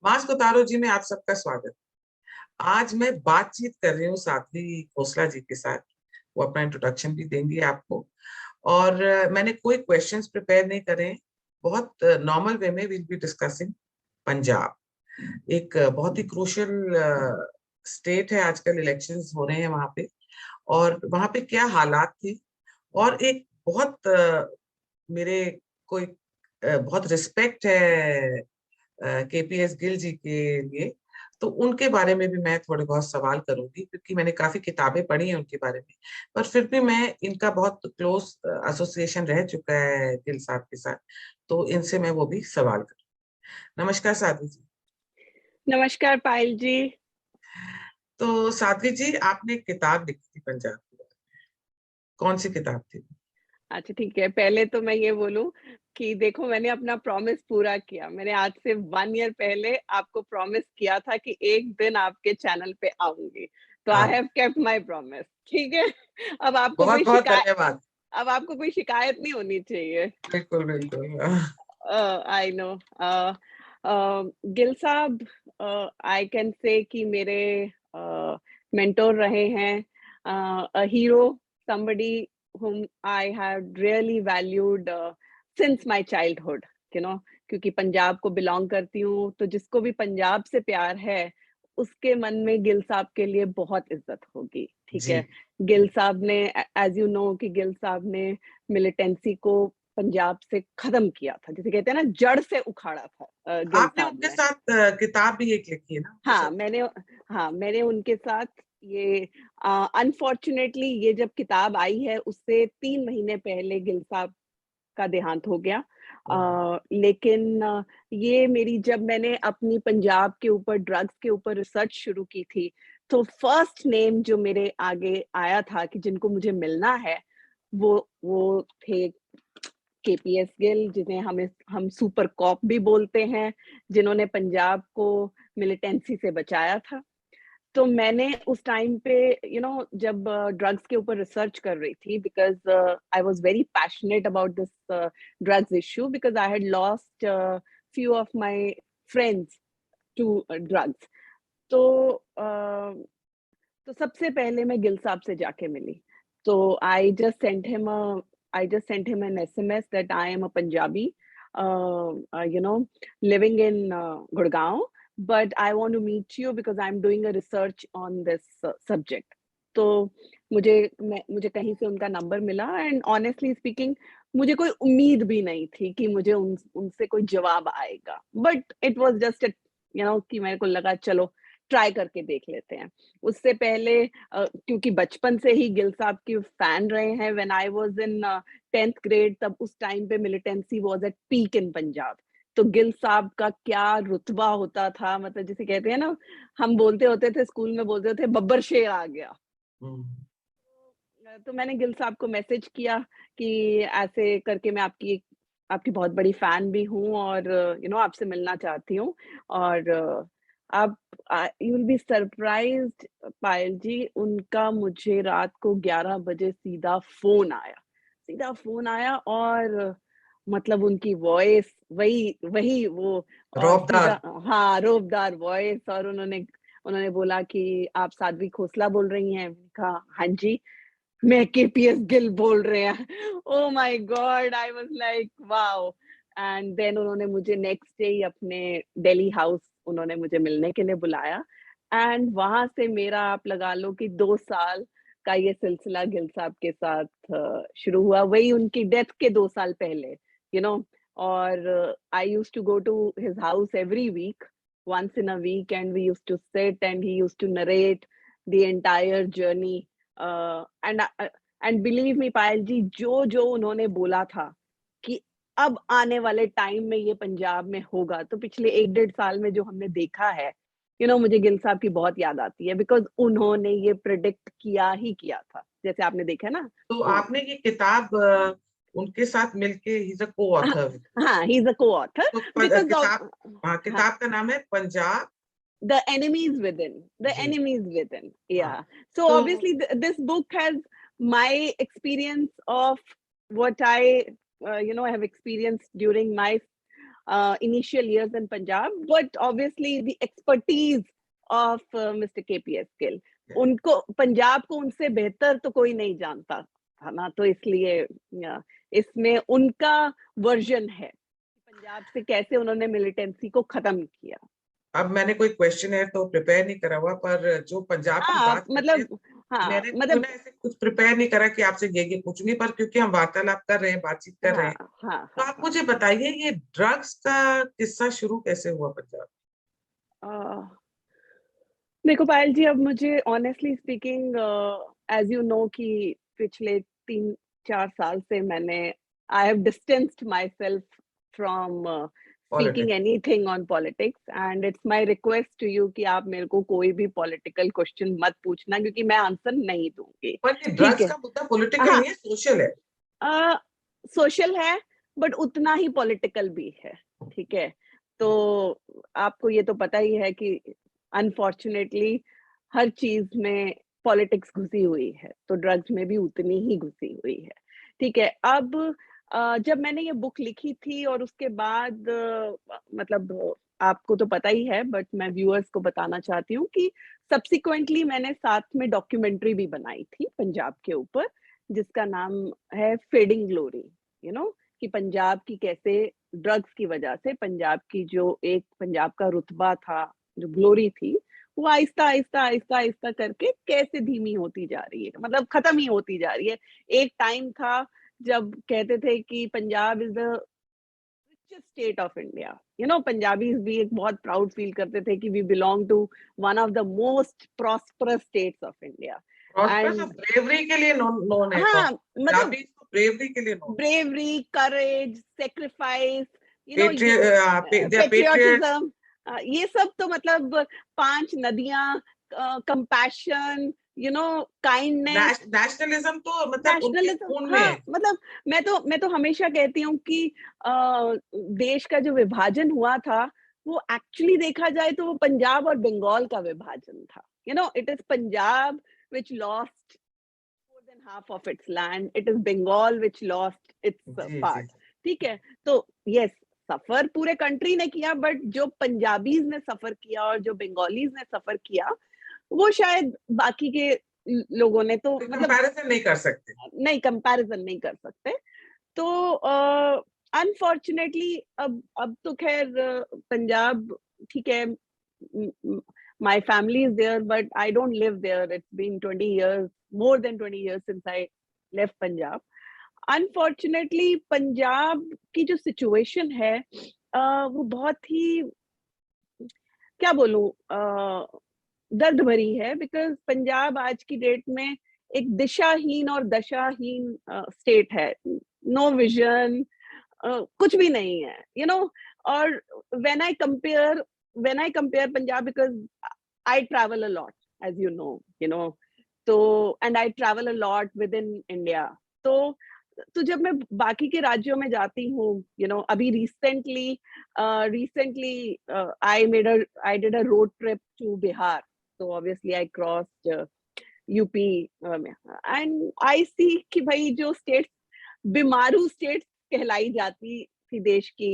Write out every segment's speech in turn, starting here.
Mask उतारो जी में आप सबका स्वागत। आज मैं बातचीत कर रही हूँ साध्वी खोसला जी के साथ। वो अपना इंट्रोडक्शन भी देंगे आपको। और मैंने कोई क्वेश्चंस प्रिपेयर नहीं करे। बहुत नॉर्मल वे में विल बी डिस्कसिंग पंजाब। एक बहुत ही क्रूशियल स्टेट है। आजकल इलेक्शंस हो रहे हैं वहां पे, और वहां पे क्या हालात थे। और एक बहुत मेरे कोई बहुत रिस्पेक्ट है केपीएस गिल जी के लिए। तो उनके बारे में भी मैं थोड़े बहुत सवाल करूंगी, क्योंकि मैंने काफी किताबें पढ़ी हैं उनके बारे में। पर फिर भी मैं इनका बहुत क्लोज एसोसिएशन रह चुका है गिल साहब के साथ, तो इनसे मैं वो भी सवाल करूँ। नमस्कार साध्वी जी। नमस्कार पायल जी। तो साध्वी जी, आपने एक किताब लिखी थी पंजाब के बारे में। कौन सी किताब थी? अच्छा ठीक है, पहले तो मैं ये बोलूं कि देखो मैंने अपना प्रॉमिस पूरा किया। मैंने आज से 1 ईयर पहले आपको प्रॉमिस किया था कि एक दिन आपके चैनल पे आऊंगी, तो आई हाँ, हैव केप्ट माय प्रॉमिस। ठीक है। अब आपको बहुत कोई बहुत शिकायत धन्यवाद। अब आपको कोई शिकायत नहीं होनी चाहिए। बिल्कुल बिल्कुल। I know. गिल साहब, आई कैन से कि मेरे मेंटोर रहे हैं, a hero, somebody whom I have really valued since my childhood, you know, क्योंकि पंजाब को बिलोंग करती हूँ, तो जिसको भी पंजाब से प्यार है उसके मन में गिल साहब के लिए बहुत इज्जत होगी। ठीक जी है। गिल साहब ने, एज यू नो, कि गिल साहब ने मिलिटेंसी को पंजाब से खत्म किया था, जिसे कहते हैं ना, जड़ से उखाड़ा था गिल आपने साहब उनके ने। साथ किताब भी एक लिखी है ना उनके हाँ साथ? मैंने उनके साथ ये, अनफॉर्चुनेटली ये जब किताब आई है उससे 3 महीने पहले गिल साहब का देहांत हो गया। लेकिन ये मेरी, जब मैंने अपनी पंजाब के ऊपर, ड्रग्स के ऊपर रिसर्च शुरू की थी, तो फर्स्ट नेम जो मेरे आगे आया था कि जिनको मुझे मिलना है, वो थे केपीएस गिल, जिन्हें हम सुपर कॉप भी बोलते हैं, जिन्होंने पंजाब को मिलिटेंसी से बचाया था। तो मैंने उस टाइम पे, जब ड्रग्स के ऊपर रिसर्च कर रही थी, because I was very passionate about this drugs issue, because I had lost few of my friends to drugs. तो तो सबसे पहले मैं गिल साहब से जाके मिली। तो I just sent him an SMS that I am a Punjabi, living in Gurgaon, but I want to meet you because I'm doing a research on this subject. तो मुझे कहीं से उनका नंबर मिला, एंड ऑनेस्टली स्पीकिंग मुझे कोई उम्मीद भी नहीं थी कि मुझे उनसे कोई जवाब आएगा, बट इट वाज जस्ट कि मेरे को लगा चलो ट्राई करके देख लेते हैं। उससे पहले क्योंकि बचपन से ही गिल साहब की फैन रहे हैं, when I was in 10th grade, तब उस टाइम पे militancy was at peak in Punjab. तो गिल साहब का क्या रुतबा होता था, मतलब जिसे कहते हैं ना, हम बोलते होते थे स्कूल में, बोलते थे बब्बर शेर आ गया। हम्म। तो मैंने गिल साहब को मैसेज किया कि ऐसे करके मैं आपकी बहुत बड़ी फैन भी हूँ, और आपसे मिलना चाहती हूँ। और आप यू विल बी सरप्राइज्ड पायल जी, उनका मुझे रात को 11 बजे सीधा फोन आया, और मतलब उनकी वॉइस वही वही वो, और रौबदार। सीधा, हाँ, रोबदार वॉइस। और उन्होंने बोला कि आप साध्वी खोसला बोल रही हैं? मैंने कहा हाँ जी, मैं केपीएस गिल बोल रहे हैं। Oh my God, I was like wow. And then उन्होंने मुझे नेक्स्ट डे ही अपने दिल्ली हाउस उन्होंने मुझे मिलने के लिए बुलाया, एंड वहां से मेरा, आप लगा लो कि 2 साल का ये सिलसिला गिल साहब के साथ शुरू हुआ, वही उनकी डेथ के 2 साल पहले, यू नो। और I used to go to his house every week, once in a week, and we used to sit and he used to narrate the entire journey. And believe me Payal ji, जो उन्होंने बोला था कि अब आने वाले time में ये पंजाब में होगा, तो पिछले 1-1.5 साल में जो हमने देखा है, मुझे गिल साहब की बहुत याद आती है, बिकॉज उन्होंने ये प्रिडिक्ट किया ही किया था, जैसे आपने देखा ना। तो हाँ आपने ये किताब उनके साथ मिलके, ही इज अ को हाँ ऑथर। हाँ, ही इज अ को ऑथर, तो बिकॉज ऑफ, किताब, हाँ, हाँ, किताब का नाम है पंजाब। the enemies within, जी। हाँ। yeah. So तो obviously this book has my experience of what I have experienced during my initial years in Punjab, but obviously the expertise of Mr. KPS Gill, उनको पंजाब को उनसे बेहतर तो कोई नहीं जानता था ना, तो इसलिए इसमें उनका वर्जन है पंजाब से कैसे उन्होंने मिलिटेंसी को खत्म किया। अब मैंने कोई क्वेश्चन है तो प्रिपेयर नहीं करा हुआ, पर जो पंजाब की बात मतलब मैंने मतलब ऐसे कुछ प्रिपेयर नहीं करा कि आपसे ये पूछूंगी, पर क्योंकि हम वार्तालाप कर रहे हैं, बातचीत कर रहे हैं, तो आप मुझे बताइए ये ड्रग्स का किस्सा शुरू कैसे हुआ पंजाब? देखो पायल जी, अब मुझे honestly speaking as you know कि पिछले 3-4 साल से मैंने I have distanced myself from speaking anything on politics, and it's my request to you कि आप मेरे को कोई भी पॉलिटिकल क्वेश्चन मत पूछना, क्योंकि मैं आंसर नहीं दूंगी। पर ये ड्रग्स का मुद्दा पॉलिटिकल नहीं है, सोशल है। सोशल है बट उतना ही पॉलिटिकल भी है, ठीक है। तो आपको ये तो पता ही है कि अनफॉर्चुनेटली हर चीज में पॉलिटिक्स घुसी हुई है, तो ड्रग्स में भी उतनी ही घुसी हुई है, ठीक है। अब जब मैंने ये बुक लिखी थी और उसके बाद मतलब आपको तो पता ही है, बट मैं व्यूअर्स को बताना चाहती हूँ कि सब्सिक्वेंटली मैंने साथ में डॉक्यूमेंट्री भी बनाई थी पंजाब के ऊपर, जिसका नाम है फेडिंग ग्लोरी, यू नो, कि पंजाब की कैसे ड्रग्स की वजह से पंजाब की जो एक पंजाब का रुतबा था, जो ग्लोरी थी, वो आहिस्ता आहिस्ता आहिस्ता आहिस्ता करके कैसे धीमी होती जा रही है, मतलब खत्म ही होती जा रही है। एक टाइम था जब कहते थे कि Punjab is the richest state of India, you know, Punjabis भी एक बहुत प्राउड फील करते थे कि we belong to one of the most prosperous states of India. Bravery के लिए नोन है, हाँ, मतलब ब्रेवरी के लिए known, bravery, courage, sacrifice, you know, patriotism, ये सब तो मतलब 5 नदियां, compassion, you know, kindness, nationalism, तो मतलब उनके खून में। मतलब मैं तो हमेशा कहती हूँ कि देश का जो विभाजन हुआ था वो एक्चुअली देखा जाए तो वो पंजाब और बंगाल का विभाजन था, you know, it is Punjab which lost more than half of its land, it is Bengal which lost its part, ठीक है। तो yes, सफर पूरे कंट्री ने किया, बट जो पंजाबीज ने सफर किया और जो बंगालीज ने सफर किया वो शायद बाकी के लोगों ने तो मतलब कंपैरिजन नहीं कर सकते, कंपैरिजन नहीं कर सकते। तो अनफॉर्चुनेटली अब तो खैर पंजाब, ठीक है, my family is there, but I don't live there. It's been 20 years, more than 20 years since I left Punjab. Unfortunately, Punjab की जो सिचुएशन है वो बहुत ही, क्या बोलूं, दर्द भरी है, बिकॉज पंजाब आज की डेट में एक दिशाहीन और दशाहीन स्टेट है, नो विजन, कुछ भी नहीं है, यू नो। और when I compare Punjab, because I travel a lot, as you know, so, and I travel a lot within India. तो जब मैं बाकी के राज्यों में जाती हूँ, you know, अभी recently I did a road trip to Bihar. So obviously I crossed UP and I see कि भाई जो states बीमारू states कहलाई जाती थी देश की,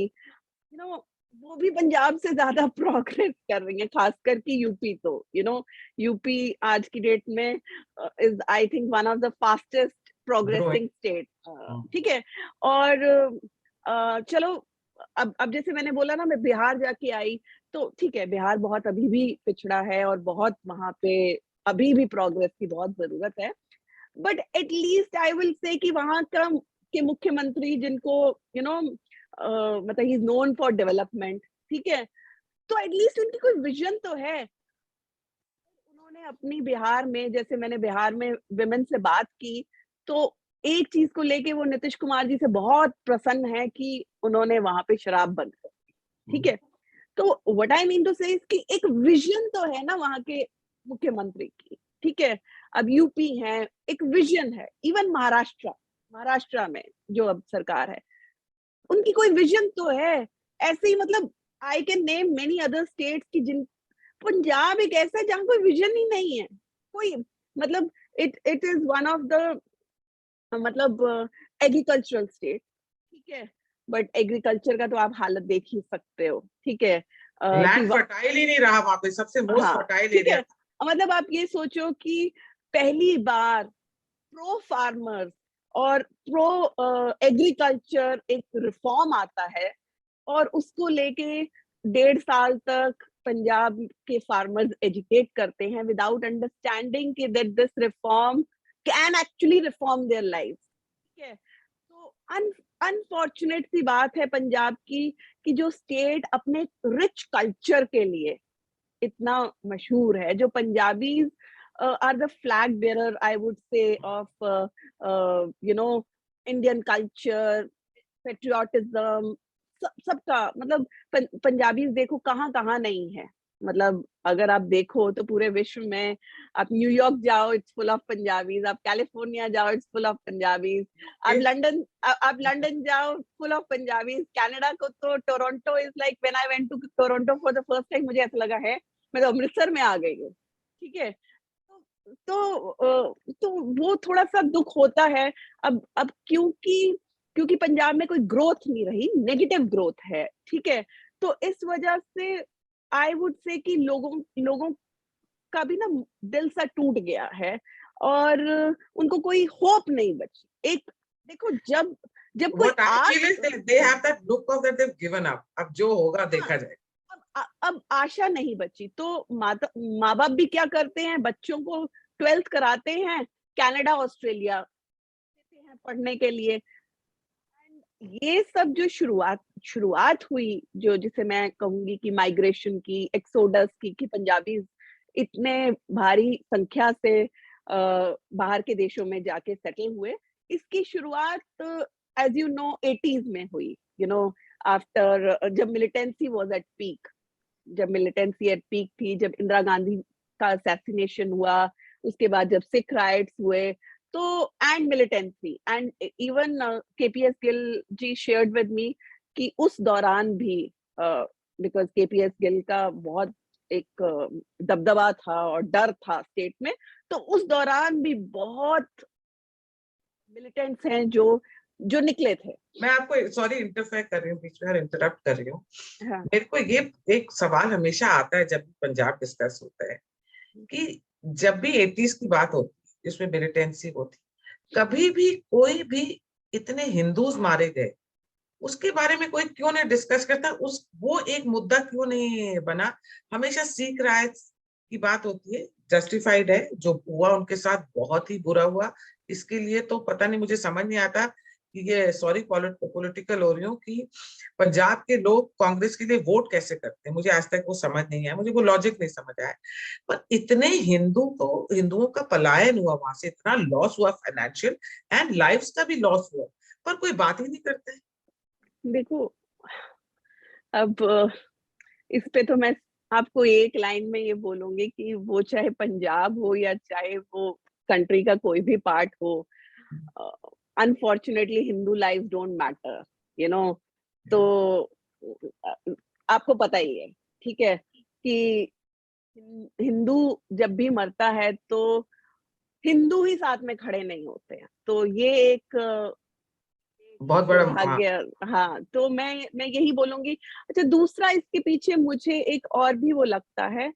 you know, वो भी पंजाब से ज्यादा प्रोग्रेस कर रही है, खासकर कि यूपी। तो यू नो, यूपी आज की डेट में is I think one of the fastest progressing state, ठीक है। और चलो, अब जैसे मैंने बोला ना, मैं बिहार जाके आई, तो ठीक है, बिहार बहुत अभी भी पिछड़ा है और बहुत वहां पे अभी भी प्रोग्रेस की बहुत जरूरत है, but at least I will say कि वहां का के मुख्यमंत्री, जिनको यू नो मतलब he is known for development, ठीक है, तो एटलीस्ट उनकी कोई विजन तो है। उन्होंने अपनी बिहार में, जैसे मैंने बिहार में विमेन से बात की, तो एक चीज को लेके वो नीतीश कुमार जी से बहुत प्रसन्न है कि उन्होंने वहां पे शराब बंद कर दी, ठीक है। तो what I mean to say कि एक विजन तो है ना वहां के मुख्यमंत्री की, ठीक है। अब यूपी है, एक विजन है, इवन महाराष्ट्र में जो अब सरकार है, उनकी कोई विजन तो है। ऐसे ही मतलब I can name many other states की जिन, पंजाब एक ऐसा है जहां कोई विजन ही नहीं है, कोई मतलब it is one of the मतलब एग्रीकल्चरल स्टेट, ठीक है। बट एग्रीकल्चर का तो आप हालत देख ही सकते हो, ठीक है। लैंड फर्टाइल ही नहीं रहा वहां पे, सबसे मोस्ट हाँ, फर्टाइल ठीक एरिया है। मतलब आप ये सोचो कि पहली बार प्रो फार्मर्स और प्रो एग्रीकल्चर एक रिफॉर्म आता है, और उसको लेके 1.5 साल तक पंजाब के फार्मर्स एजुकेट करते हैं विदाउट अंडरस्टैंडिंग कि that this reform can actually reform their life, ठीक है। तो अनफॉर्चुनेट सी बात है पंजाब की कि जो स्टेट अपने रिच कल्चर के लिए इतना मशहूर है, जो Punjabis are the flag bearer I would say of you know Indian culture, patriotism, सबका मतलब पंजाबीज देखो कहाँ कहाँ नहीं है। मतलब अगर आप देखो तो पूरे विश्व में, आप न्यूयॉर्क जाओ इट्स फुल ऑफ पंजाबीज, आप कैलिफोर्निया जाओ इट्स फुल ऑफ पंजाबीज, आप लंदन जाओ फुल ऑफ पंजाबीज, कनाडा को तो Toronto is like when I went to Toronto for the first time मुझे ऐसा लगा है मैं तो अमृतसर में आ गई हूँ, ठीक है। तो वो थोड़ा सा दुख होता है अब क्योंकि क्योंकि पंजाब में कोई ग्रोथ नहीं रही, नेगेटिव ग्रोथ है, ठीक है। तो इस वजह से आई वुड से कि लोगों लोगों का भी ना दिल सा टूट गया है, और उनको कोई होप नहीं बची। एक देखो, जब जब कोई what I feel is they have that look of that they've given up, अब जो होगा देखा जाए। अब आशा नहीं बची, तो माँ बाप भी क्या करते हैं, बच्चों को 12th कराते हैं, कनाडा ऑस्ट्रेलिया देते हैं पढ़ने के लिए। ये सब जो शुरुआत हुई, जो जिसे मैं कहूंगी कि माइग्रेशन की, एक्सोडस की, कि पंजाबी इतने भारी संख्या से बाहर के देशों में जाके सेटल हुए, इसकी शुरुआत एज यू नो 80s में हुई, यू नो आफ्टर जब मिलिटेंसी वाज एट पीक, जब मिलिटेंसी एट पीक थी, जब इंदिरा गांधी का असैसिनेशन हुआ, उसके बाद जब सिख राइट्स हुए, तो and militancy and even KPS Gill ji shared with me कि उस दौरान भी, बिकॉज केपीएस गिल का बहुत एक दबदबा था और डर था स्टेट में, तो उस दौरान भी बहुत मिलिटेंट्स हैं जो निकले थे। मैं आपको सॉरी इंटरफेयर कर रही हूँ बीच में और इंटरप्ट कर रही हूँ। हाँ। मेरे को ये एक सवाल हमेशा आता है जब भी पंजाब डिस्कस होता है कि जब भी 80s की बात होती इसमें मिलिटेंसी होती, कभी भी कोई भी इतने हिंदूज मारे गए उसके बारे में कोई क्यों नहीं डिस्कस करता, उस वो एक मुद्दा क्यों नहीं बना। हमेशा सिख राइट्स की बात होती है, जस्टिफाइड है, जो हुआ उनके साथ बहुत ही बुरा हुआ। इसके लिए तो पता नहीं, मुझे समझ नहीं आता कि ये, सॉरी पॉलिटिकल हो रही हूँ, कि पंजाब के लोग कांग्रेस के लिए वोट कैसे करते हैं, मुझे आज तक वो समझ नहीं आया, मुझे वो लॉजिक नहीं समझ आया। पर इतने हिंदुओं का पलायन हुआ, वहां से इतना लॉस हुआ, फाइनेंशियल एंड लाइव्स का भी लॉस हुआ, पर कोई बात ही नहीं करता है। देखो, अब इस पे तो मैं आपको एक लाइन में ये बोलूंगी कि वो चाहे पंजाब हो या चाहे वो कंट्री का कोई भी पार्ट हो, unfortunately Hindu life don't matter, you know. तो आपको पता ही है, ठीक है, कि हिंदू जब भी मरता है तो हिंदू ही साथ में खड़े नहीं होते हैं, तो ये एक बहुत बड़ा। दुर्भाग्य। हाँ, तो मैं यही बोलूंगी। अच्छा, दूसरा इसके पीछे मुझे एक और भी वो लगता है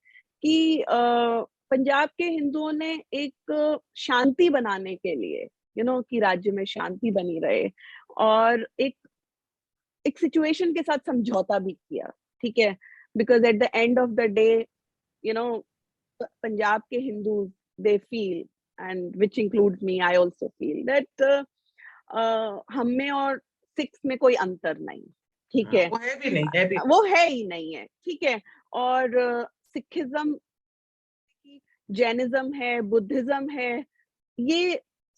कि पंजाब के हिंदुओं ने एक शांति बनाने के लिए, यू नो, कि राज्य में शांति बनी रहे, और एक सिचुएशन के साथ समझौता भी किया, ठीक है। Because at the end of the day, you know, Punjab के Hindu they feel, and which includes me, I also feel that हम में और सिक्स में कोई अंतर नहीं, ठीक है। वो है भी नहीं, है भी वो है ही नहीं है, ठीक है। और सिखिज्म, जैनिज्म है, बुद्धिज्म है, ये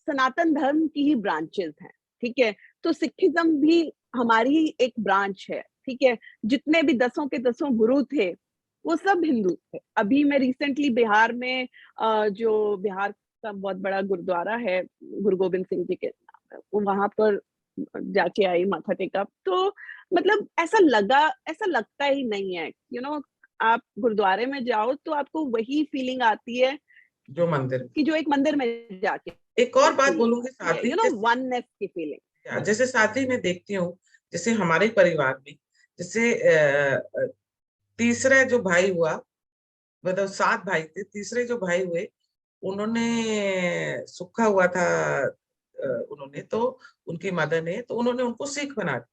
सनातन धर्म की ही ब्रांचेस हैं, ठीक है। तो सिखिज्म भी हमारी एक ब्रांच है, ठीक है। जितने भी दसों के दसों गुरु थे वो सब हिंदू थे। अभी मैं रिसेंटली बिहार में जो बिहार का बहुत बड़ा गुरुद्वारा है, गुरु गोविंद सिंह जी के, वहां पर जाके आई, माथा टेका, तो मतलब ऐसा लगता ही नहीं है, यू नो। आप गुरुद्वारे में जाओ तो आपको वही फीलिंग आती है जो मंदिर कि जो एक मंदिर में जाके, एक और बात बोलूंगी साथ ही, यू नो, वननेस की फीलिंग। जैसे साथ ही मैं देखती हूँ जैसे हमारे परिवार में, जैसे तीसरा जो भाई हुआ, मतलब 7 भाई थे, तीसरे जो भाई हुए उन्होंने सूखा हुआ था, उन्होंने तो, उनकी मदर ने, तो उन्होंने उनको सिख बना दिया।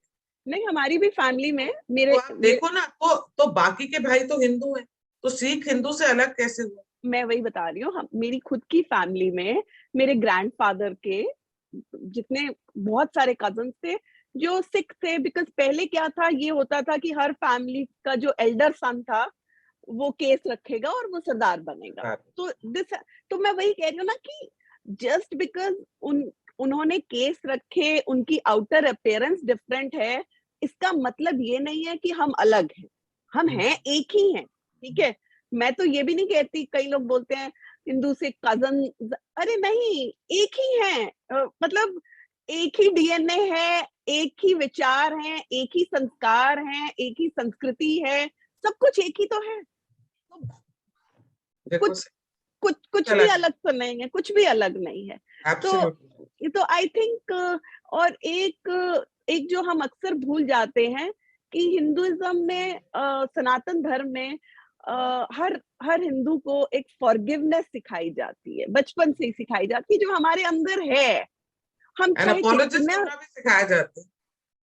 नहीं, हमारी भी फैमिली में तो मेरे, आप देखो ना, तो बाकी के भाई तो हिंदू हैं, तो सिख हिंदू से अलग कैसे हुआ? मैं वही बता रही हूँ, हम मेरी खुद की फैमिली में मेरे ग्रैंडफादर के जितने बहुत सारे कजन्स थे जो सिख थे, बिकॉज पहले क्या था, ये होता था कि हर फैमिली का जो एल्डर सन था वो केस रखेगा और वो सरदार बनेगा। तो दिस, तो मैं वही कह रही हूँ ना कि जस्ट बिकॉज उन्होंने केस रखे, उनकी आउटर अपीयरेंस डिफरेंट है, इसका मतलब ये नहीं है कि हम अलग हैं। हम हैं, एक ही हैं, ठीक है। मैं तो ये भी नहीं कहती, कई लोग बोलते हैं हिंदू से कजन, अरे नहीं, एक ही है। मतलब एक ही डीएनए है, एक ही विचार हैं, एक ही संस्कार हैं, एक ही संस्कृति है, सब कुछ एक ही तो है। तो देखो कुछ कुछ कुछ भी अलग अलग तो नहीं है, कुछ भी अलग नहीं है। तो एब्सोल्युटली। तो आई थिंक, और एक एक जो हम अक्सर भूल जाते हैं कि हिंदुइज्म में, सनातन धर्म में, हर हर हिंदू को एक फॉरगिवनेस सिखाई जाती है, बचपन से ही सिखाई जाती है, जो हमारे अंदर है। हम एंड चाहे अपोलोजिस्ट कितना, होना भी सिखाया जाता है।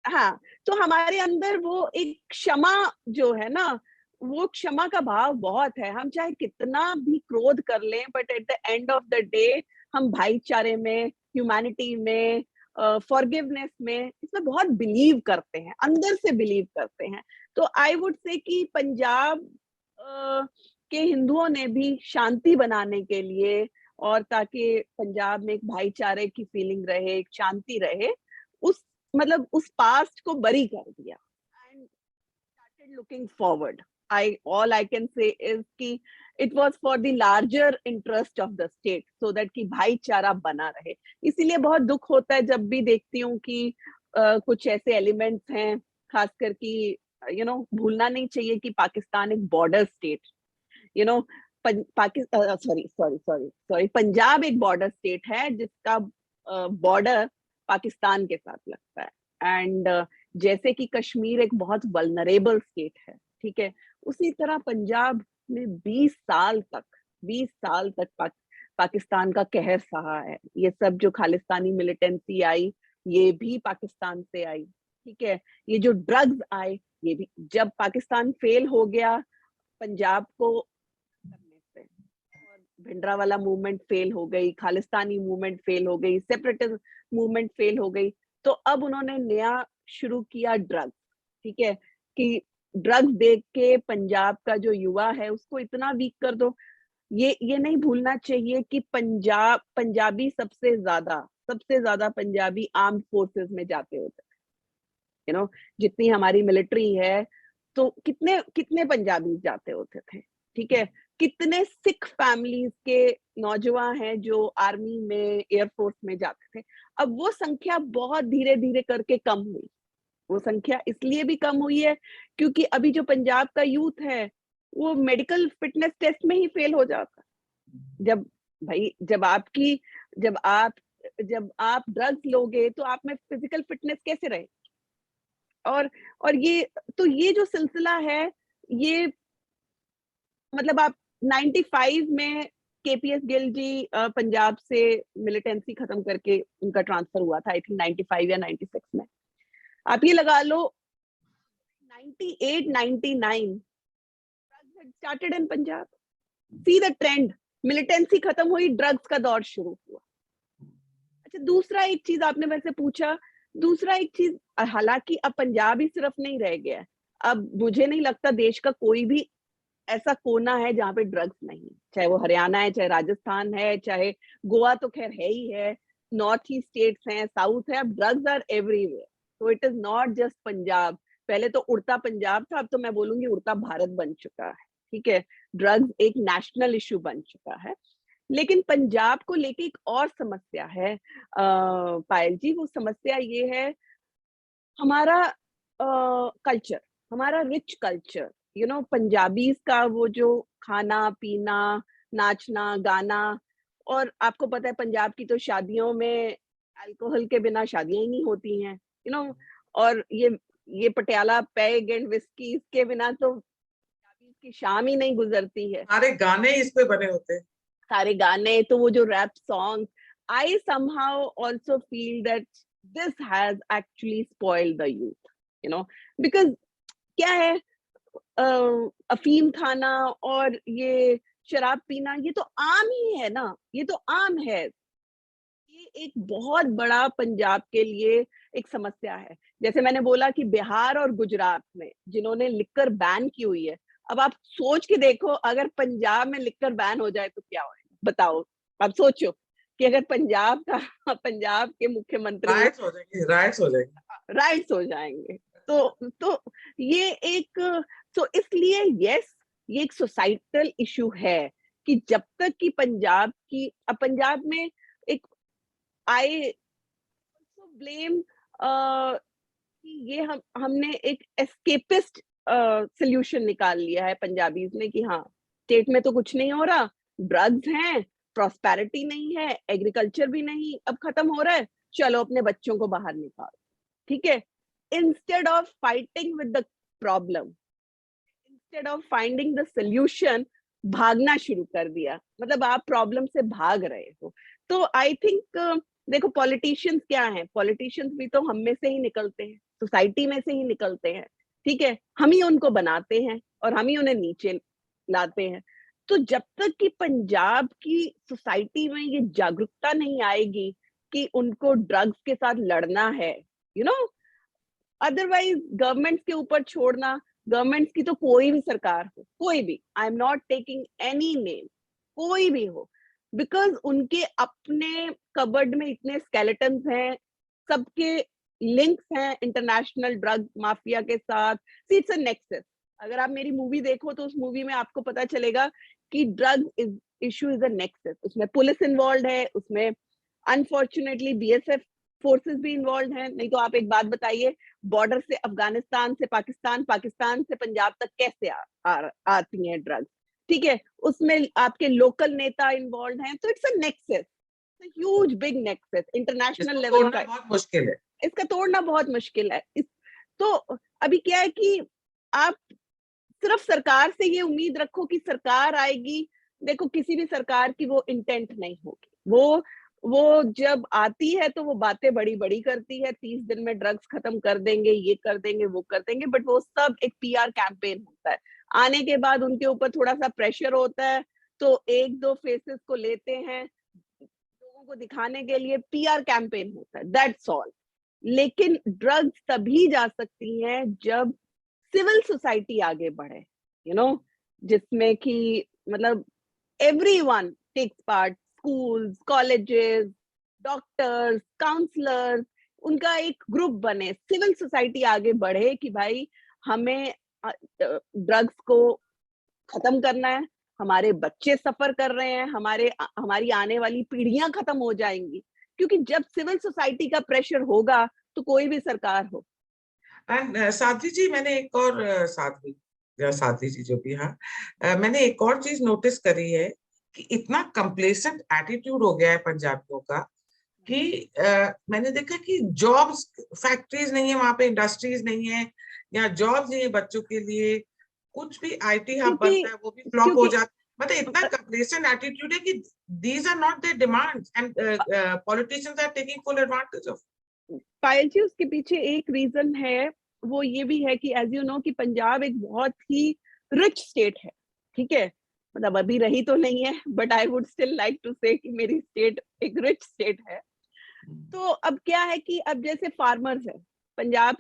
हाँ, तो हमारे अंदर वो एक क्षमा जो है ना, वो क्षमा का भाव बहुत है। हम चाहे कितना भी क्रोध कर लें, but at the end of the day हम भाईचारे में, ह्यूमैनिटी में, फॉरगिवनेस में, इसमें बहुत बिलीव करते हैं, अंदर से बिलीव करते हैं। तो आई वुड से कि पंजाब के हिंदुओं ने भी शांति बनाने के लिए, और ताकि पंजाब में एक भाईचारे की फीलिंग रहे, एक शांति रहे, उस मतलब उस पास्ट को बरी कर दिया and started looking forward. I all I can say is कि it was for the larger interest of the state, so that कि भाईचारा बना रहे। इसीलिए बहुत दुख होता है जब भी देखती हूँ कि कुछ ऐसे एलिमेंट्स हैं, खासकर कि भूलना नहीं चाहिए कि पाकिस्तान एक border state, you know Pakistan, sorry sorry sorry sorry, Punjab एक बॉर्डर स्टेट है जिसका बॉर्डर पाकिस्तान के साथ लगता है। एंड जैसे कि कश्मीर एक बहुत वल्नरेबल स्टेट है, ठीक है, उसी तरह पंजाब में 20 साल तक पाकिस्तान का कहर सहा है। ये सब जो खालिस्तानी मिलिटेंसी आई, ये भी पाकिस्तान से आई, ठीक है। ये जो ड्रग्स आए, ये भी, जब पाकिस्तान फेल हो गया पंजाब को करने से, और भिंडरावाला मूवमेंट फेल हो गई, खालिस्तानी मूवमेंट फेल हो गई, सेपरेटिज्म मूवमेंट फेल हो गई, तो अब उन्होंने नया शुरू किया ड्रग्स, ठीक है, कि ड्रग्स देख के पंजाब का जो युवा है उसको इतना वीक कर दो। ये नहीं भूलना चाहिए कि पंजाबी सबसे ज्यादा पंजाबी आर्म्ड फोर्सेस में जाते होते, जितनी हमारी मिलिट्री है, तो कितने कितने पंजाबी जाते होते थे, ठीक है। कितने सिख फैमिलीज के नौजवान हैं जो आर्मी में, एयरफोर्स में जाते थे। अब वो संख्या बहुत धीरे धीरे करके कम हुई। वो संख्या इसलिए भी कम हुई है क्योंकि अभी जो पंजाब का यूथ है वो मेडिकल फिटनेस टेस्ट में ही फेल हो जाता। जब भाई जब आप जब आप ड्रग्स लोगे तो आप में फिजिकल फिटनेस कैसे रहे? और ये, तो ये जो सिलसिला है, ये मतलब आप 95 में केपीएस गिल जी पंजाब से मिलिटेंसी खत्म करके उनका ट्रांसफर हुआ था, आई थिंक 95 या 96 में। आप ये लगा लो 98 99 drugs had started in Punjab. See the trend, militancy खत्म हुई, ड्रग्स का दौर शुरू हुआ। अच्छा, दूसरा एक चीज आपने वैसे पूछा, दूसरा एक चीज, हालांकि अब पंजाब ही सिर्फ नहीं रह गया है, अब मुझे नहीं लगता देश का कोई भी ऐसा कोना है जहाँ पे ड्रग्स नहीं, चाहे वो हरियाणा है, चाहे राजस्थान है, चाहे गोवा तो खैर है ही है, नॉर्थ ईस्ट स्टेट्स हैं, साउथ है, अब ड्रग्स आर एवरीवेयर। तो it is not just Punjab. पहले तो उड़ता पंजाब था, अब तो मैं बोलूंगी उड़ता भारत बन चुका है, ठीक है। ड्रग्स एक नेशनल इशू बन चुका है। लेकिन पंजाब को लेके एक और समस्या है पायल जी, वो समस्या ये है, हमारा कल्चर, हमारा रिच कल्चर, पंजाबीज का वो जो खाना पीना, नाचना गाना, और आपको पता है पंजाब की तो शादियों में अल्कोहल के बिना शादियां ही नहीं होती हैं, और ये पटियाला पैग एंड विस्की, इसके बिना तो की शाम ही नहीं गुजरती है। सारे गाने इस पे बने होते हैं, सारे गाने, तो वो जो rap song, I somehow also feel that this has actually spoiled the youth, you know, because क्या है, अफीम खाना और ये शराब पीना, ये तो आम ही है ना, ये तो आम है। ये एक बहुत बड़ा पंजाब के लिए एक समस्या है। जैसे मैंने बोला कि बिहार और गुजरात में जिन्होंने लिक्कर बैन की हुई है, अब आप सोच के देखो अगर पंजाब में लिक्कर बैन हो जाए तो क्या होगा, बताओ। आप सोचो कि अगर पंजाब के मुख्यमंत्री, राइट्स हो जाएंगे, राइट्स हो जाएंगे, राइट्स हो जाएंगे। तो ये एक, तो इसलिए यस, ये एक सोसाइटल इशू है कि जब तक कि पंजाब में एक, आई ऑल्सो ब्लेम कि ये हमने एक एस्केपिस्ट सोल्यूशन निकाल लिया है पंजाबीज में कि हाँ, स्टेट में तो कुछ नहीं हो रहा, ड्रग्स हैं, प्रॉस्पेरिटी नहीं है, एग्रीकल्चर भी नहीं अब खत्म हो रहा है, चलो अपने बच्चों को बाहर निकालो, ठीक है। Instead of fighting with the problem, instead of finding the solution, भागना शुरू कर दिया, मतलब आप प्रॉब्लम से भाग रहे हो। तो आई थिंक देखो, पॉलिटिशियंस क्या हैं, पॉलिटिशियंस भी तो हम में से ही निकलते हैं, सोसाइटी में से ही निकलते हैं, ठीक है, हम ही उनको बनाते हैं और हम ही उन्हें नीचे लाते हैं। तो जब तक कि पंजाब की सोसाइटी में ये जागरूकता नहीं आएगी कि उनको ड्रग्स के साथ लड़ना है, यू नो, अदरवाइज गवर्नमेंट के ऊपर छोड़ना, गवर्नमेंट की तो कोई भी सरकार हो, कोई भी, I am not taking any name, कोई भी हो, बिकॉज उनके अपने कबर्ड में इतने स्केलेटन्स हैं, सबके लिंक्स हैं इंटरनेशनल ड्रग माफिया के साथ। See it's a nexus. अगर आप मेरी मूवी देखो तो उस मूवी में आपको पता चलेगा कि drug issue is a nexus. उसमें पुलिस इन्वॉल्व है, उसमें अनफॉर्चुनेटली बीएसएफ फोर्सेस भी इन्वॉल्व हैं। नहीं तो आप एक बात बताइए, बॉर्डर से अफगानिस्तान से पाकिस्तान, पाकिस्तान से पंजाब तक कैसे आती हैं ड्रग्स, ठीक है, उसमें आपके लोकल नेता इन्वॉल्व हैं। तो it's a nexus, huge big nexus international level का, बहुत मुश्किल है, इसका तोड़ना बहुत मुश्किल है। तो अभी क्या है कि आप सिर्फ सरकार से ये उम्मीद रखो कि सरकार आएगी, देखो किसी भी सरकार की वो इंटेंट नहीं होगी। वो जब आती है तो वो बातें बड़ी बड़ी करती है, 30 दिन में ड्रग्स खत्म कर देंगे, ये कर देंगे, वो कर देंगे, बट वो सब एक पीआर कैंपेन होता है। आने के बाद उनके ऊपर थोड़ा सा प्रेशर होता है, तो एक दो फेसेस को लेते हैं, लोगों को दिखाने के लिए पीआर कैंपेन होता है, दैट्स ऑल। लेकिन ड्रग्स तभी जा सकती हैं जब सिविल सोसाइटी आगे बढ़े, यू नो, जिसमें कि मतलब everyone takes part, schools, colleges, doctors, counsellors, उनका एक ग्रुप बने, सिविल सोसाइटी आगे बढ़े कि भाई हमें ड्रग्स को खत्म करना है, हमारे बच्चे सफर कर रहे हैं, हमारी आने वाली पीढ़ियां खत्म हो जाएंगी, क्योंकि जब सिविल सोसाइटी का प्रेशर होगा तो कोई भी सरकार हो। एंड साध्वी जी, मैंने एक और साध्वी या साध्वी जी जो भी, हाँ, मैंने एक और चीज नोटिस करी है कि इतना कंप्लेसेंट एटीट्यूड हो गया है पंजाबियों का कि मैंने देखा कि जॉब्स, फैक्ट्रीज नहीं है वहां पे, इंडस्ट्रीज नहीं है, या जॉब्स नहीं है बच्चों के लिए, कुछ भी आईटी हब क्योंकि बनता है वो भी फ्लॉप हो क्योंकि जाता है। मतलब इतना कंप्लेसेंट एटीट्यूड है कि these are not their demands and politicians are taking full advantage of. Payal ji, उसके पीछे एक रीजन है, वो ये भी है कि एज यू नो कि पंजाब एक बहुत ही रिच स्टेट है, ठीक है, मतलब अभी रही तो नहीं है, but I would still like to say कि मेरी स्टेट एक रिच स्टेट है। तो अब क्या है कि अब जैसे फार्मर्स है, पंजाब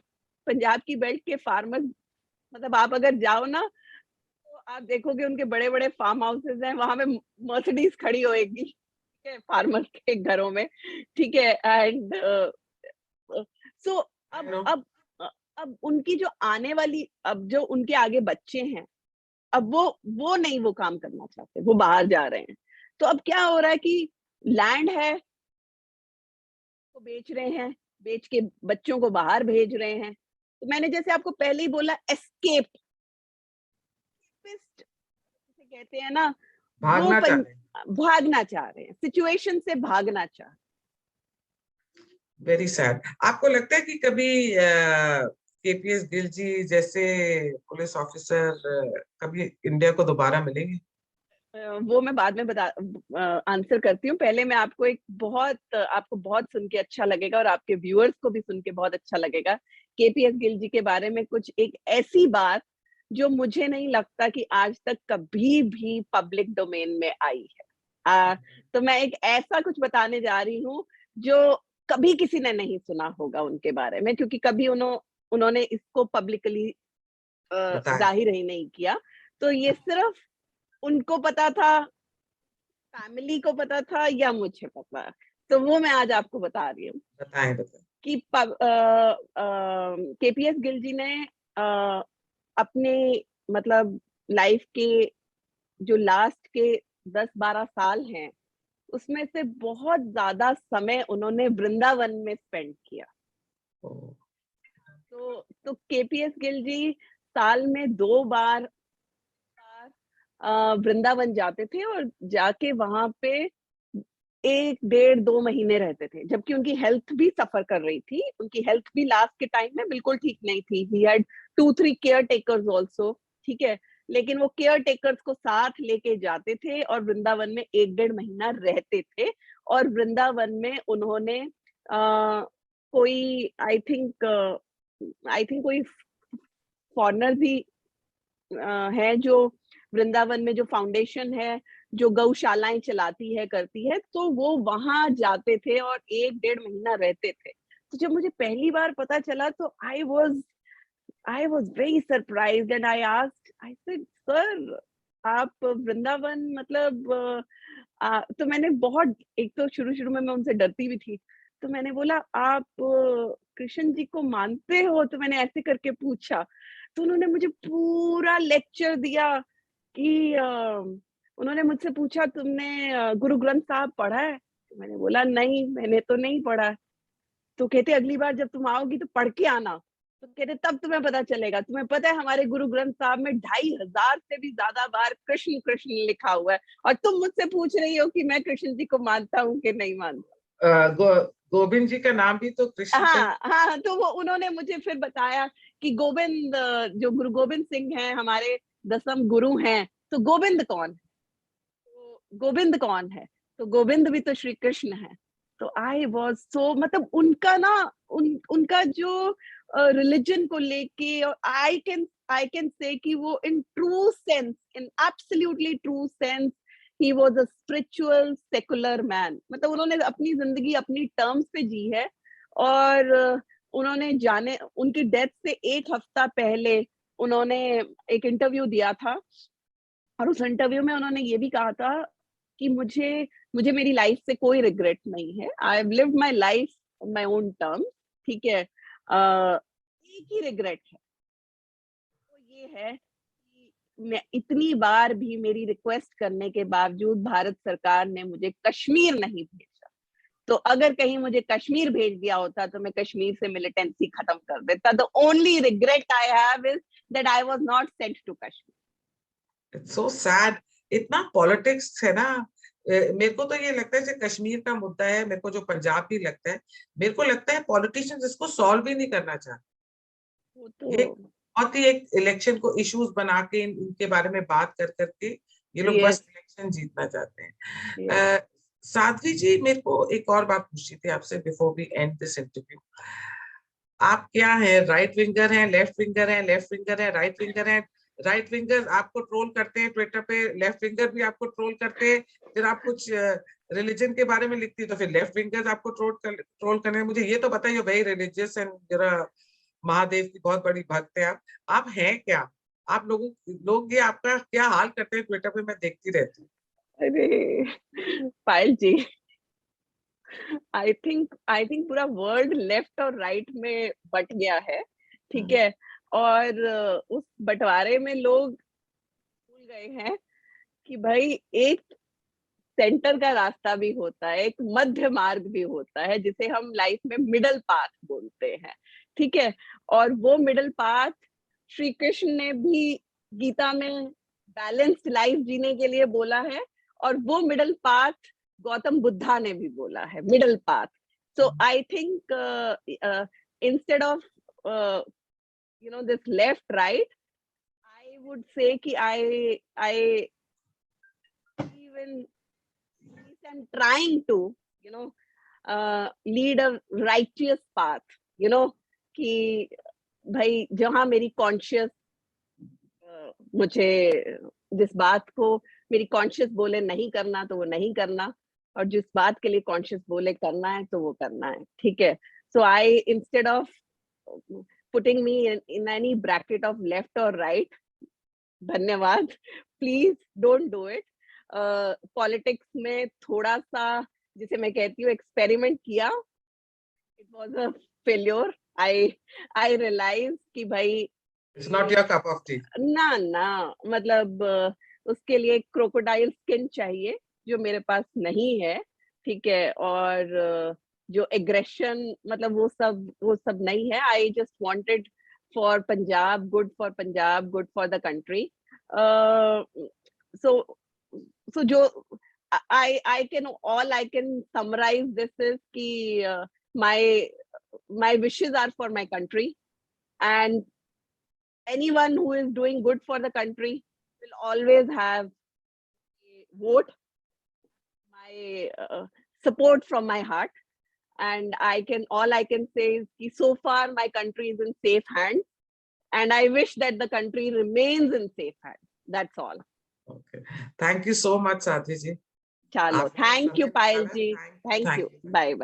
पंजाब की बेल्ट के फार्मर्स, मतलब आप अगर जाओ ना तो आप देखोगे उनके बड़े बड़े फार्म हाउसेस हैं, वहां पे मर्सिडीज खड़ी होएगी, ठीक है, फार्मर के घरों में, ठीक है। एंड सो अब अब अब उनकी जो आने वाली, अब जो उनके आगे बच्चे हैं, अब वो नहीं वो काम करना चाहते, वो बाहर जा रहे हैं। तो अब क्या हो रहा है कि लैंड है, को बेच रहे हैं, बेच के बच्चों को बाहर भेज रहे हैं। तो मैंने जैसे आपको पहले ही बोला, एस्केप जिसे कहते हैं ना, वो भागना चाह रहे हैं। भागना चाह रहे हैं, सिचुएशन से भागना चाह। Very sad. आपको लगता है कि कभी केपीएस गिल जी जैसे पुलिस ऑफिसर कभी इंडिया को दोबारा मिलेंगे? वो मैं बाद में बता आंसर करती हूँ। पहले मैं आपको आपको बहुत सुन के अच्छा लगेगा और आपके व्यूअर्स को भी सुन के बहुत अच्छा लगेगा केपीएस गिल जी के बारे में कुछ एक ऐसी बात जो मुझे नहीं लगता कि आज तक कभी भी पब्लिक डोमेन में आई है। तो मैं एक ऐसा कुछ बताने जा रही हूँ जो कभी किसी ने नहीं सुना होगा उनके बारे में, क्योंकि कभी उन्होंने इसको पब्लिकली बताएं। जाहिर ही नहीं किया। तो ये सिर्फ उनको पता था, फैमिली को पता था या मुझे पता। तो वो मैं आज आपको बता रही हूँ बताएं बताएं। कि केपीएस गिल जी ने अपने मतलब लाइफ के जो लास्ट के 10-12 साल हैं, उसमें से बहुत ज्यादा समय उन्होंने वृंदावन में स्पेंड किया। ओ, तो केपीएस गिल जी साल में 2 बार वृंदावन जाते थे और जाके वहां पे 1 डेढ़ 2 महीने रहते थे, जबकि उनकी हेल्थ भी सफर कर रही थी। उनकी हेल्थ भी लास्ट के टाइम में बिल्कुल ठीक नहीं थी। He had 2-3 care takers also, ठीक है। लेकिन वो केयर टेकर्स को साथ लेके जाते थे और वृंदावन में 1 डेढ़ महीना रहते थे। और वृंदावन में उन्होंने कोई आई थिंक कोई फॉरनर भी है जो वृंदावन में जो फाउंडेशन है जो गौशालाएं चलाती है करती है, तो वो वहां जाते थे और 1 डेढ़ महीना रहते थे। तो जब मुझे पहली बार पता चला तो I was very surprised and I said sir, आप वृंदावन मतलब तो मैंने बहुत, एक तो शुरू शुरू में मैं उनसे डरती भी थी, तो मैंने बोला आप कृष्ण जी को मानते हो? तो मैंने ऐसे करके पूछा। तो उन्होंने मुझे पूरा लेक्चर दिया कि उन्होंने मुझसे पूछा तुमने गुरु ग्रंथ साहब पढ़ा है? तो मैंने बोला नहीं, मैंने तो नहीं पढ़ा। तो कहते अगली बार जब तुम आओगी तो पढ़ के आना। तो कहते तब तुम्हें पता चलेगा। तुम्हें पता है हमारे गुरु ग्रंथ साहब में 2500 से भी ज्यादा बार कृष्ण कृष्ण लिखा हुआ है, और तुम मुझसे पूछ रही हो कि मैं कृष्ण जी को मानता हूँ कि नहीं मानता। गोविंद जी का नाम भी तो कृष्ण से। हाँ हाँ, तो वो उन्होंने मुझे फिर बताया कि गोविंद, जो गुरु गोविंद सिंह हैं हमारे 10वें गुरु हैं, तो गोविंद कौन है? तो गोविंद कौन है? तो गोविंद भी तो श्री कृष्ण है। तो आई वॉज सो, मतलब उनका ना उनका जो रिलीजन को लेके, और आई कैन से कि वो in true sense, in absolutely true sense, he was a spiritual secular man. मतलब उन्होंने अपनी जिंदगी अपनी टर्म्स पे जी है। और उन्होंने जाने उनकी डेथ से 1 हफ्ता पहले उन्होंने एक इंटरव्यू दिया था, और उस इंटरव्यू में उन्होंने ये भी कहा था कि मुझे मुझे मेरी लाइफ से कोई रिग्रेट नहीं है। I have lived my life on my own term, ठीक है। एक ही रिग्रेट है, वो ये है कि मैं इतनी बार भी मेरी रिक्वेस्ट करने के बावजूद भारत सरकार ने मुझे कश्मीर नहीं भेजा। तो अगर कहीं मुझे कश्मीर भेज दिया होता तो मैं कश्मीर से मिलिटेंसी खत्म कर देता। The only regret I have is that I was not sent to Kashmir. It's so sad. इतना पॉलिटिक्स है ना। मेरे को तो ये लगता है जैसे कश्मीर का मुद्दा है, मेरे को जो पंजाब भी लगता है, मेरे को लगता है पॉलिटिशियंस इसको सॉल्व ही नहीं करना चाहते। वो तो ये बहुत ही एक इलेक्शन को इश्यूज बना के इनके बारे में बात कर करके ये लोग यस बस इलेक्शन जीतना चाहते यस हैं। साध्वी जी, मेरे को एक और बात पूछी थी आपसे before we end this interview. आप क्या है, राइट विंगर हैं, लेफ्ट विंगर हैं, लेफ्ट विंगर हैं, राइट विंगर हैं? राइट विंगर आपको ट्रोल करते हैं ट्विटर पे, लेफ्ट विंगर भी आपको ट्रोल करते हैं। फिर आप कुछ रिलीजन के बारे में लिखती है तो फिर लेफ्ट विंगर आपको ट्रोल करने। मुझे ये तो बताइए, वेरी रिलीजियस एंड जरा महादेव की बहुत बड़ी भक्त है आप हैं क्या? आप लोग ये आपका क्या हाल करते हैं ट्विटर पे, मैं देखती रहती हूँ। अरे पायल जी, आई थिंक पूरा वर्ल्ड लेफ्ट और राइट में बट गया है, ठीक है। और उस बंटवारे में लोग भूल गए हैं कि भाई एक सेंटर का रास्ता भी होता है, एक मध्य मार्ग भी होता है, जिसे हम लाइफ में मिडल पाथ बोलते हैं, ठीक है। और वो मिडल पाथ श्री कृष्ण ने भी गीता में बैलेंस्ड लाइफ जीने के लिए बोला है, और वो मिडल पाथ गौतम बुद्धा ने भी बोला है, middle path. So I think instead of this left right, I would say कि I even am trying to lead a righteous path, कि भाई जहां मेरी कॉन्शियस मुझे जिस बात को मेरी कॉन्शियस बोले नहीं करना तो वो नहीं करना, और जिस बात के लिए कॉन्शियस बोले करना है तो वो करना है, ठीक है. So I, instead of putting me in any bracket of left or right, धन्यवाद, please don't do it. Politics में थोड़ा सा, जिसे मैं कहती हूँ, एक्सपेरिमेंट किया, it was a failure. I realized कि भाई It's not your cup of tea. ना मतलब उसके लिए क्रोकोडाइल स्किन चाहिए जो मेरे पास नहीं है, ठीक है. और जो एग्रेशन, मतलब वो सब नहीं है. I just wanted for Punjab, good for Punjab, good for the country. So जो I can, all I can summarize this is कि my wishes are for my country, and anyone who is doing good for the country will always have a vote, my support from my heart. And all I can say is that so far my country is in safe hands, and I wish that the country remains in safe hands. That's all. Okay. Thank you so much, Sadhvi ji. Chalo. Thank you, Payal ji. Thank you. you. Bye.